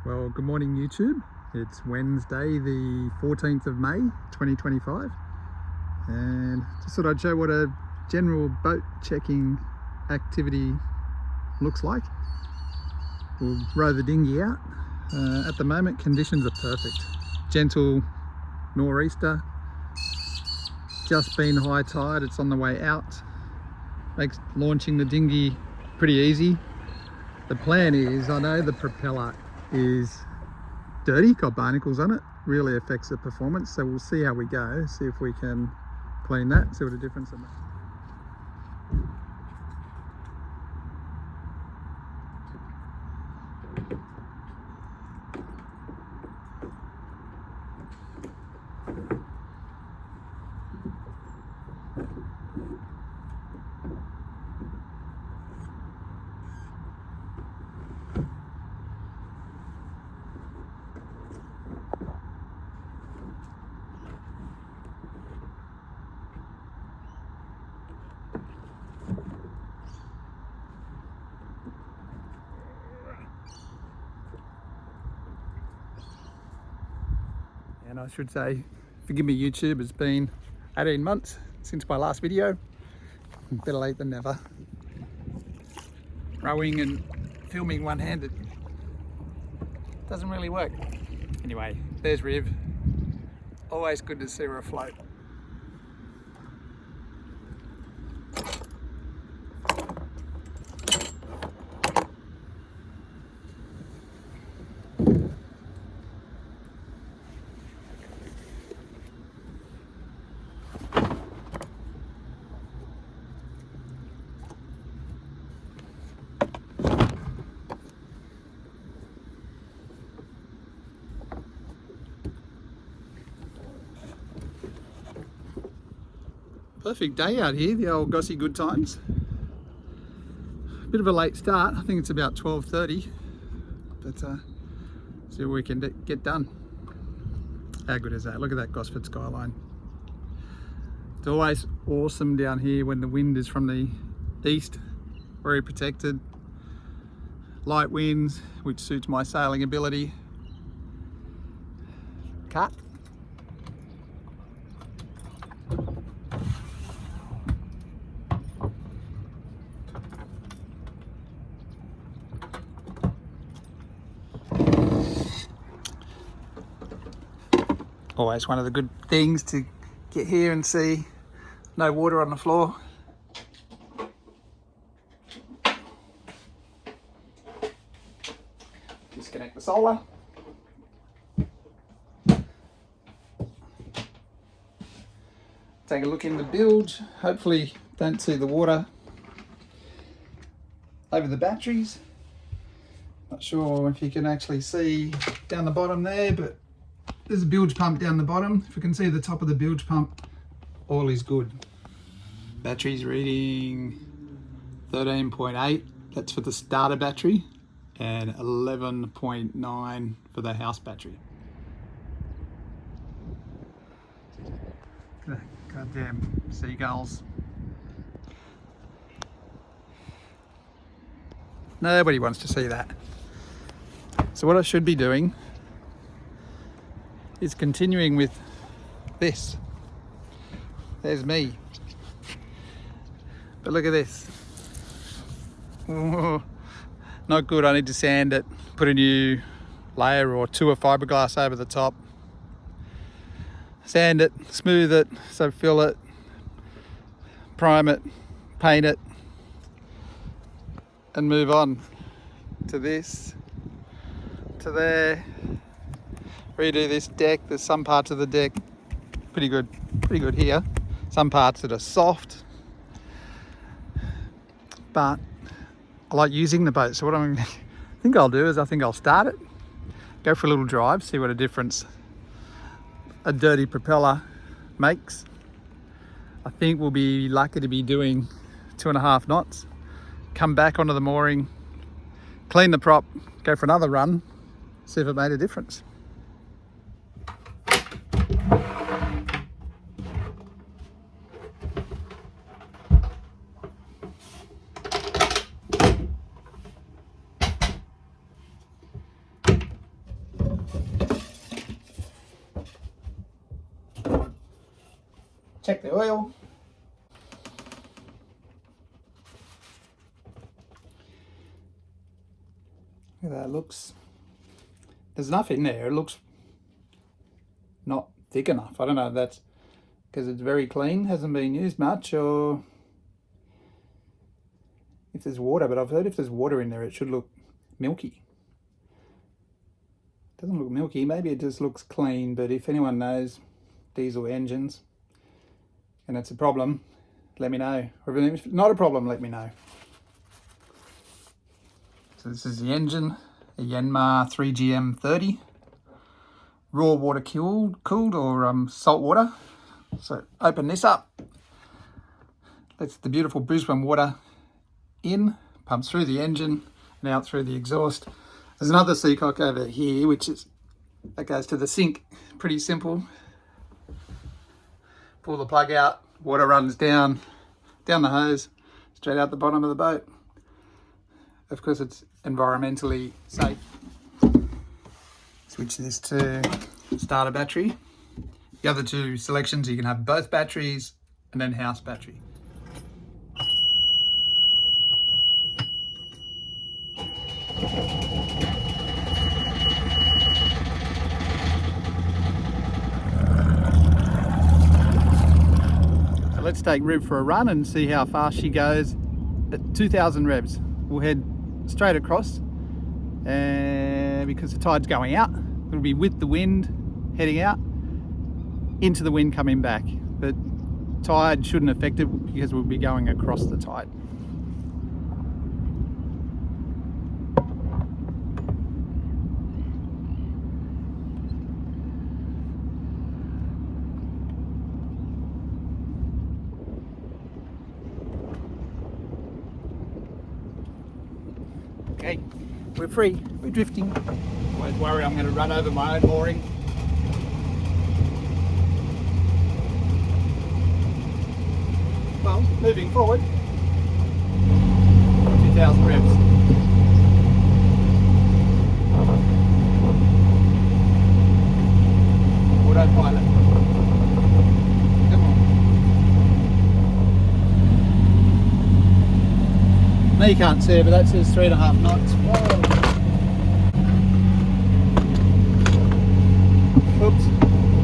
Well, good morning YouTube. It's Wednesday the 14th of May 2025 and just thought I'd show what a general boat checking activity looks like. We'll row the dinghy out. At the moment conditions are perfect. Gentle nor'easter, just been high tide, it's on the way out. Makes launching the dinghy pretty easy. The plan is, I know the propeller is dirty, got barnacles on it, really affects the performance, so we'll see how we go, see if we can clean that, see what a difference it makes. And I should say, forgive me YouTube, it's been 18 months since my last video. Better late than never. Rowing and filming one-handed doesn't really work. Anyway, there's Riv. Always good to see her afloat. Perfect day out here, the old Gossy Good Times. Bit of a late start, I think it's about 12:30, but see what we can get done. How good is that? Look at that Gosford skyline. It's always awesome down here when the wind is from the east, very protected. Light winds, which suits my sailing ability. Cut. Always one of the good things to get here and see no water on the floor. Disconnect the solar. Take a look in the bilge. Hopefully don't see the water over the batteries. Not sure if you can actually see down the bottom there, but there's a bilge pump down the bottom. If you can see the top of the bilge pump, all is good. Battery's reading 13.8, that's for the starter battery, and 11.9 for the house battery. Goddamn seagulls. Nobody wants to see that. So what I should be doing is continuing with this. There's me. But look at this. Oh, not good. I need to sand it, put a new layer or two of fiberglass over the top. Sand it, smooth it, so fill it, prime it, paint it, and move on to this, to there. Redo this deck. There's some parts of the deck pretty good here. Some parts that are soft, but I like using the boat. So what I think I'll do is I think I'll start it, go for a little drive, see what a difference a dirty propeller makes. I think we'll be lucky to be doing 2.5 knots. Come back onto the mooring, clean the prop, go for another run, see if it made a difference. check the oil. Look at that, looks, there's enough in there. It looks not thick enough. I don't know if that's because it's very clean, hasn't been used much, or if there's water, but I've heard if there's water in there it should look milky. It doesn't look milky, maybe it just looks clean, but if anyone knows diesel engines and it's a problem, let me know. Or if it's not a problem, let me know. So this is the engine, a Yanmar 3GM30, raw water cooled or salt water. So open this up, lets the beautiful Brisbane water in, pumps through the engine and out through the exhaust. There's another seacock over here, that goes to the sink. Pretty simple. Pull the plug out, water runs down the hose, straight out the bottom of the boat. Of course, it's environmentally safe. Switch this to starter battery. The other two selections, you can have both batteries and then house battery. So let's take Rib for a run and see how fast she goes at 2,000 revs. We'll head straight across, and because the tide's going out, it'll be with the wind heading out, into the wind coming back. But tide shouldn't affect it because we'll be going across the tide. Okay, we're free, we're drifting. Always worry I'm going to run over my own mooring. Well, moving forward, 2,000 revs. Autopilot. Come on. Now you can't see it, but that says 3.5 knots. Whoa. Oops,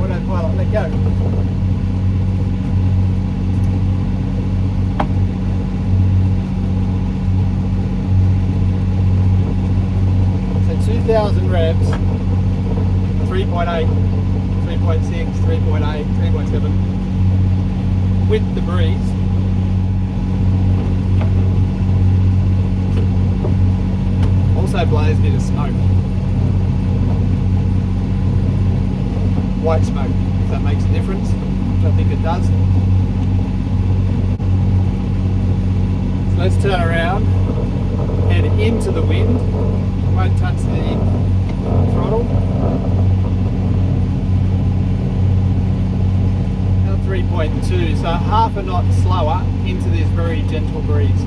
autopilot, let go. So 2,000 revs, 3.8, 3.6, 3.8, 3.7 with the breeze. Also blows a bit of smoke. White smoke, if that makes a difference, which I think it does. So let's turn around, head into the wind, won't touch the throttle. Now 3.2, so half a knot slower into this very gentle breeze.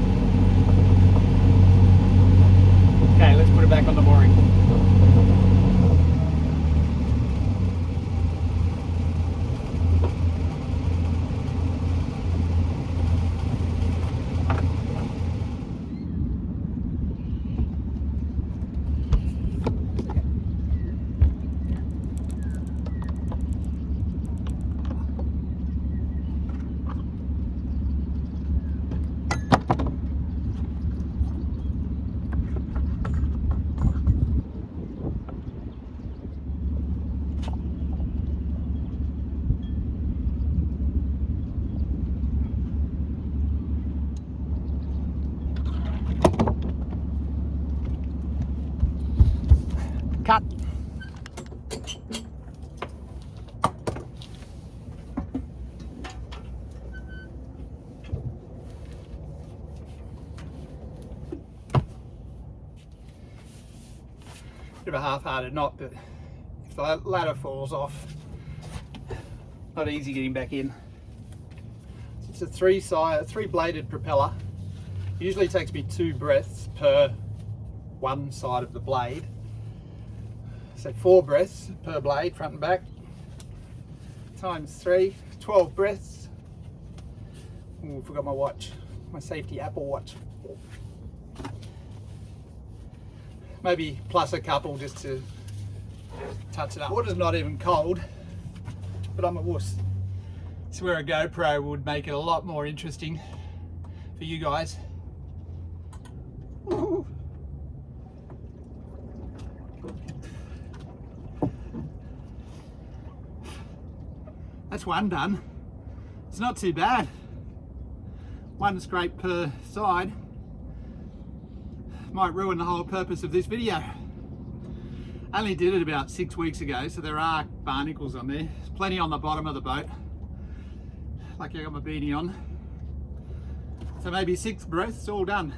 Okay, let's put it back on the mooring. Cut. Bit of a half-hearted knot, but if the ladder falls off, not easy getting back in. It's a three-bladed propeller. It usually takes me 2 breaths per one side of the blade. So 4 breaths per blade, front and back, times 3, 12 breaths Ooh, forgot my watch, my safety Apple Watch. Maybe plus a couple just to touch it up. Water's not even cold, but I'm a wuss. It's where a GoPro would make it a lot more interesting for you guys. Ooh. That's one done. It's not too bad. One scrape per side might ruin the whole purpose of this video. I only did it about 6 weeks ago, so there are barnacles on there. There's plenty on the bottom of the boat. Lucky I got my beanie on. So maybe 6 breaths, all done.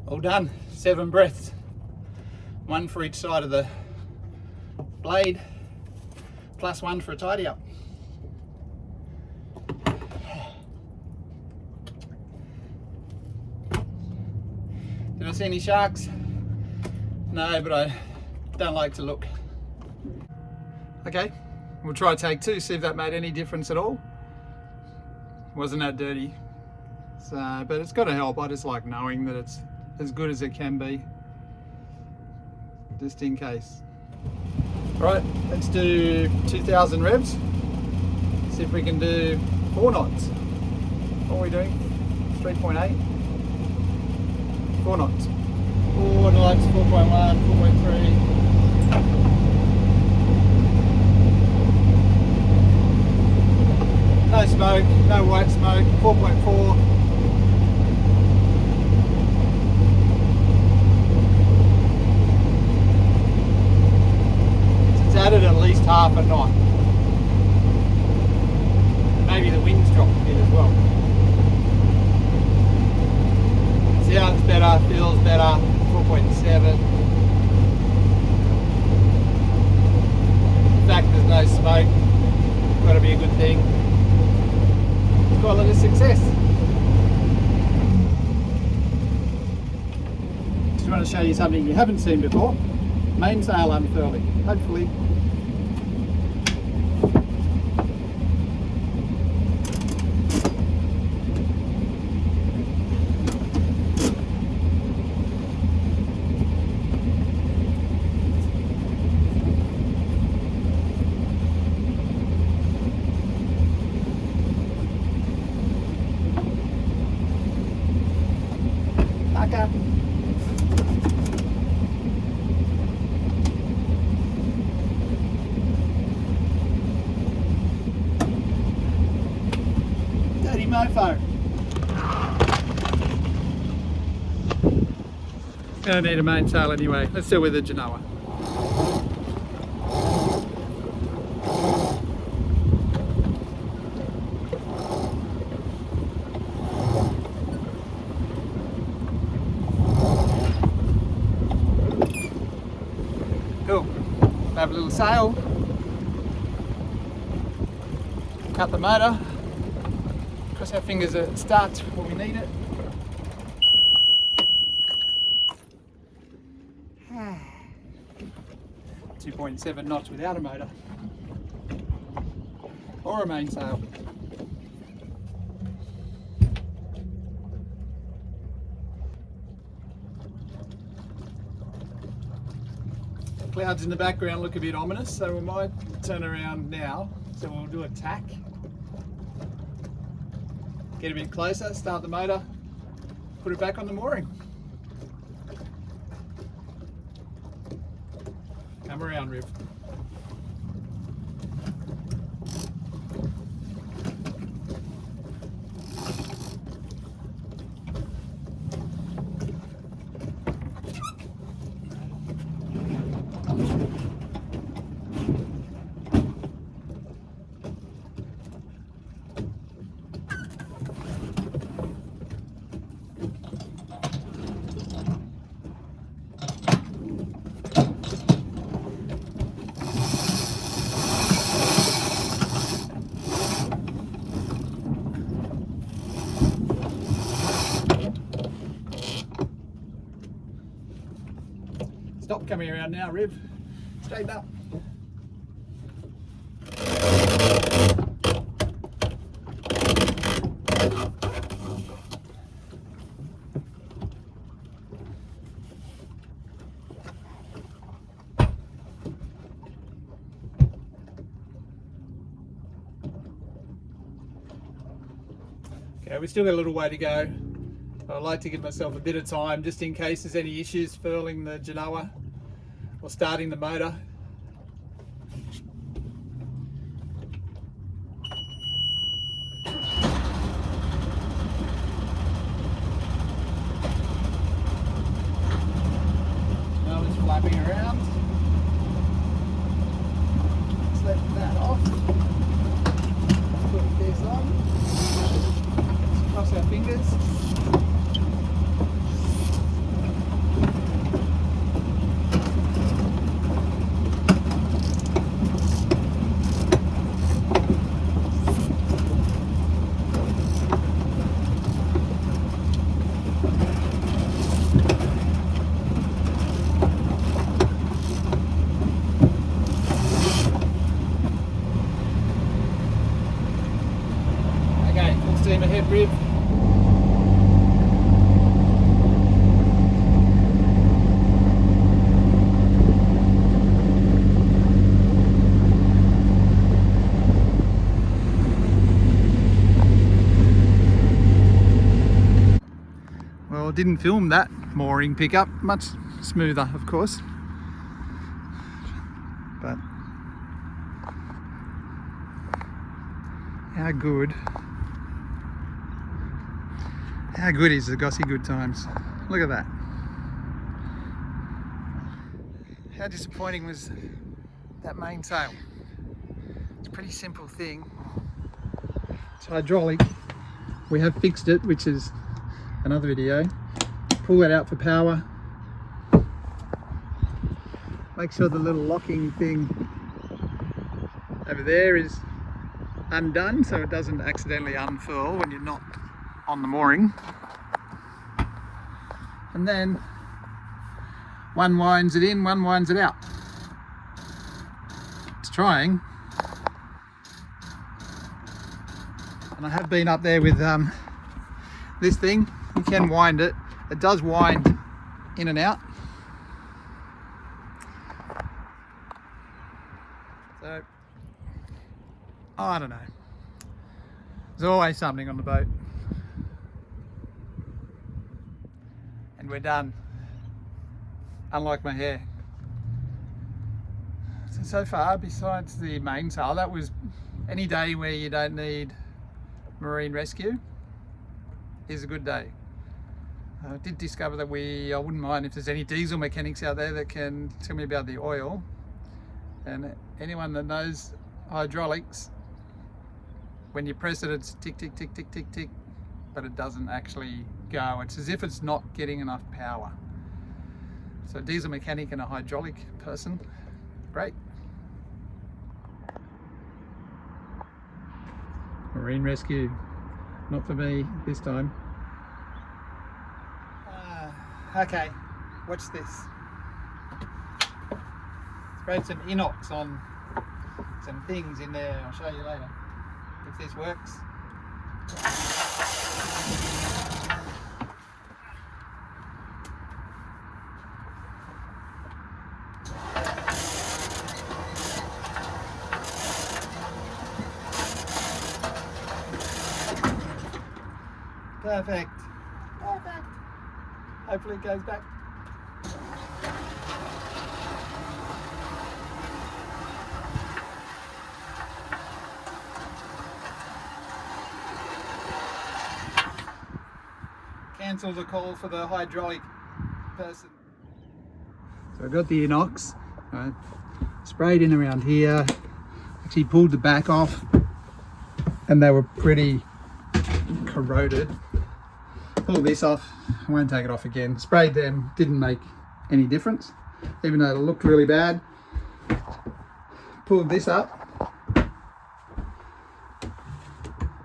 All done, 7 breaths. 1 for each side of the blade, plus 1 for a tidy up. Did I see any sharks? No, but I don't like to look. Okay, we'll try take 2, see if that made any difference at all. Wasn't that dirty. So, but it's got to help. I just like knowing that it's as good as it can be, just in case. Right, let's do 2,000 revs. See if we can do 4 knots. What are we doing? 3.8? 4 knots. 4 knots, 4.1, 4.3. No smoke, no white smoke, 4.4. It's added at least half a knot. Maybe the wind's dropped a bit as well. Sounds better, feels better, 4.7. The fact there's no smoke, gotta be a good thing. Call it a success. Just want to show you something you haven't seen before. Mainsail unfurling, hopefully. Dirty mofo. Gonna need a mainsail anyway. Let's do it with a Genoa. Cool. Have a little sail. Cut the motor. Cross our fingers that it starts when we need it. Ah. 2.7 knots without a motor. Or a mainsail. Clouds in the background look a bit ominous, so we might turn around now. So we'll do a tack. Get a bit closer, start the motor, put it back on the mooring. Come around, Riv. Stop coming around now, Riv. Straighten up. Okay, we've still got a little way to go. I'd like to give myself a bit of time just in case there's any issues furling the Genoa or starting the motor. Genoa's flapping around. Let's let that off. Put this on. Let's cross our fingers. Okay, full steam ahead, Riv. Well, didn't film that mooring pickup, much smoother of course, but how good is the Gossy Good Times? Look at that. How disappointing was that mainsail? It's a pretty simple thing. It's hydraulic. We have fixed it, which is another video. Pull that out for power. Make sure the little locking thing over there is undone so it doesn't accidentally unfurl when you're not on the mooring. And then one winds it in, one winds it out. It's trying. And I have been up there with this thing. You can wind it. It does wind in and out. So, I don't know. There's always something on the boat. And we're done. Unlike my hair. So far, besides the mainsail, that was any day where you don't need marine rescue is a good day. I did discover that I wouldn't mind if there's any diesel mechanics out there that can tell me about the oil. And anyone that knows hydraulics, when you press it, it's tick, tick, tick, tick, tick, tick, but it doesn't actually go. It's as if it's not getting enough power. So diesel mechanic and a hydraulic person, great. Marine rescue, not for me this time. Okay, watch this. Sprayed some inox on some things in there. I'll show you later if this works. Perfect. Perfect. Hopefully it goes back. Cancel the call for the hydraulic person. So I got the inox, right, sprayed in around here. Actually pulled the back off and they were pretty corroded. Pull this off, I won't take it off again. Sprayed them, didn't make any difference, even though it looked really bad. Pulled this up,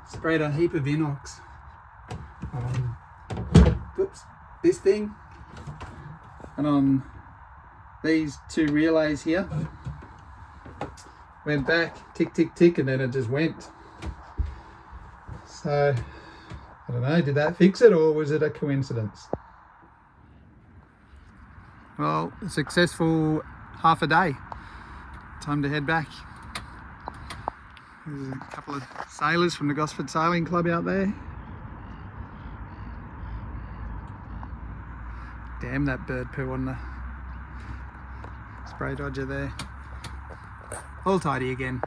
sprayed a heap of inox on, oops, this thing, and on these two relays here went back, tick, tick, tick, and then it just went. So, I don't know, did that fix it or was it a coincidence? Well, a successful half a day. Time to head back. There's a couple of sailors from the Gosford Sailing Club out there. Damn that bird poo on the spray dodger there. All tidy again.